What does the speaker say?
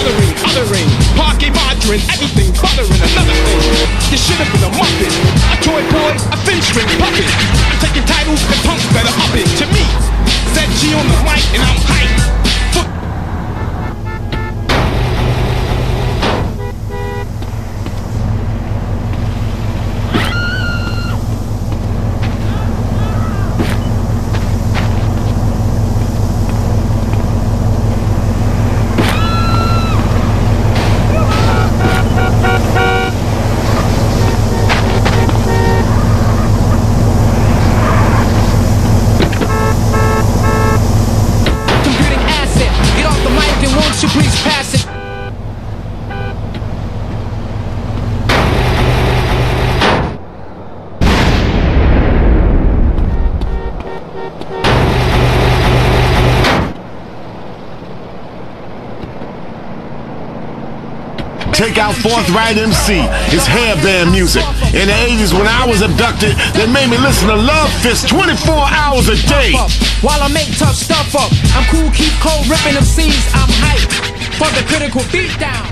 stuttering, othering, parking, margarine, everything bothering. Another thing, you should have been a muppet, a toy boy, a thin string puppet. I'm taking titles and punks better up it. To me, said G on the mic and I'm hyped. Please pass it. Take out Forthright MC, his hairband music. In the 80s when I was abducted, they made me listen to Love Fist 24 hours a day. While I make tough stuff up, I'm cool, keep cold, ripping them C's, I'm hyped for the critical beatdown.